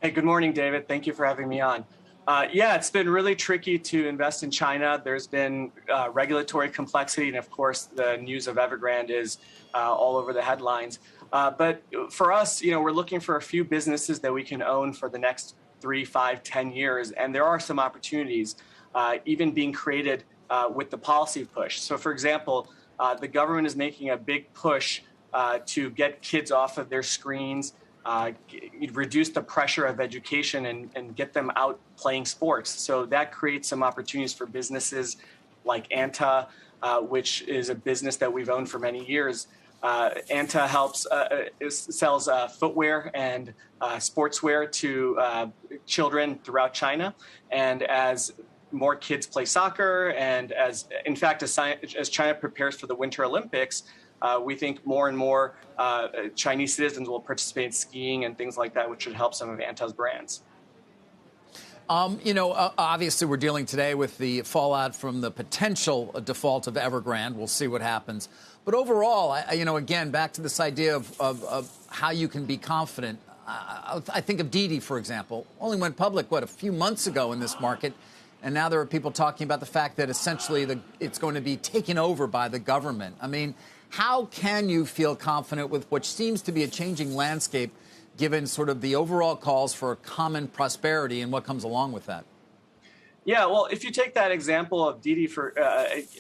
Hey, good morning, David. Thank you for having me on. Yeah, it's been really tricky to invest in China. There's been regulatory complexity, and of course, the news of Evergrande is all over the headlines. But for us, we're looking for a few businesses that we can own for the next 3, 5, 10 years, and there are some opportunities even being created with the policy push. So, for example, the government is making a big push to get kids off of their screens, reduce the pressure of education and get them out playing sports. So that creates some opportunities for businesses like Anta, which is a business that we've owned for many years. Anta sells footwear and sportswear to children throughout China. And as more kids play soccer, and as China prepares for the Winter Olympics, we think more and more Chinese citizens will participate in skiing and things like that, which should help some of Anta's brands. Obviously, we're dealing today with the fallout from the potential default of Evergrande. We'll see what happens. But overall, again, back to this idea of how you can be confident. I think of Didi, for example, only went public, a few months ago in this market. And now there are people talking about the fact that essentially it's going to be taken over by the government. I mean, how can you feel confident with what seems to be a changing landscape, given sort of the overall calls for common prosperity and what comes along with that? Yeah, well, if you take that example of Didi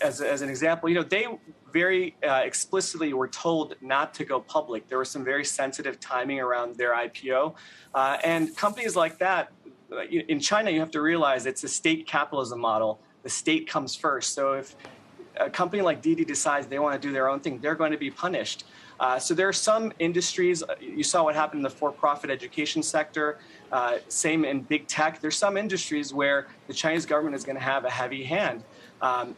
as an example, they very explicitly were told not to go public. There was some very sensitive timing around their IPO. And companies like that, in China, you have to realize it's a state capitalism model. The state comes first. So if a company like Didi decides they want to do their own thing, they're going to be punished. So there are some industries, you saw what happened in the for-profit education sector, same in big tech. There's some industries where the Chinese government is going to have a heavy hand.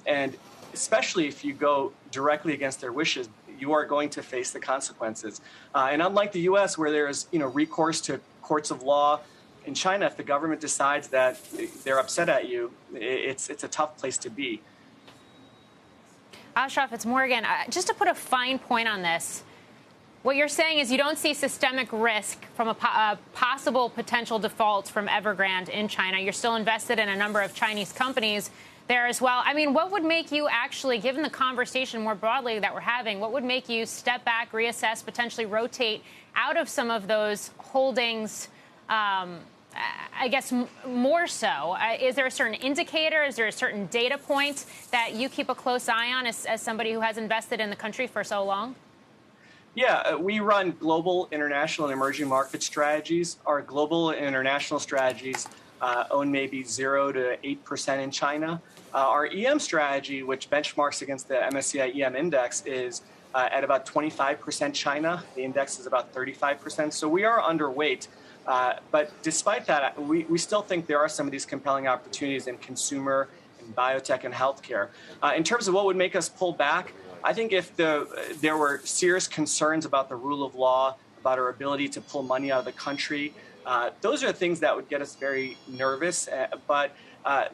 And especially if you go directly against their wishes, you are going to face the consequences. And unlike the U.S., where there is recourse to courts of law, in China, if the government decides that they're upset at you, it's a tough place to be. Ashraf, it's Morgan. Just to put a fine point on this, what you're saying is you don't see systemic risk from a possible potential default from Evergrande in China. You're still invested in a number of Chinese companies there as well. I mean, what would make you actually, given the conversation more broadly that we're having, what would make you step back, reassess, potentially rotate out of some of those holdings, I guess more so? Is there a certain indicator? Is there a certain data point that you keep a close eye on as somebody who has invested in the country for so long? Yeah, we run global, international, and emerging market strategies. Our global and international strategies own maybe 0 to 8% in China. Our EM strategy, which benchmarks against the MSCI EM index, is at about 25% China. The index is about 35%. So we are underweight. But despite that, we still think there are some of these compelling opportunities in consumer, in biotech, and healthcare. In terms of what would make us pull back, I think if there were serious concerns about the rule of law, about our ability to pull money out of the country, those are things that would get us very nervous. But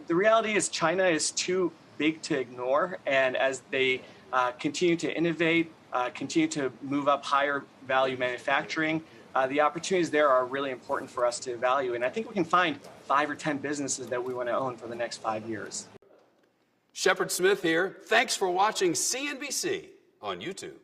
the reality is China is too big to ignore. And as they continue to innovate, continue to move up higher value manufacturing, the opportunities there are really important for us to value. And I think we can find 5 or 10 businesses that we want to own for the next 5 years. Shepard Smith here. Thanks for watching CNBC on YouTube.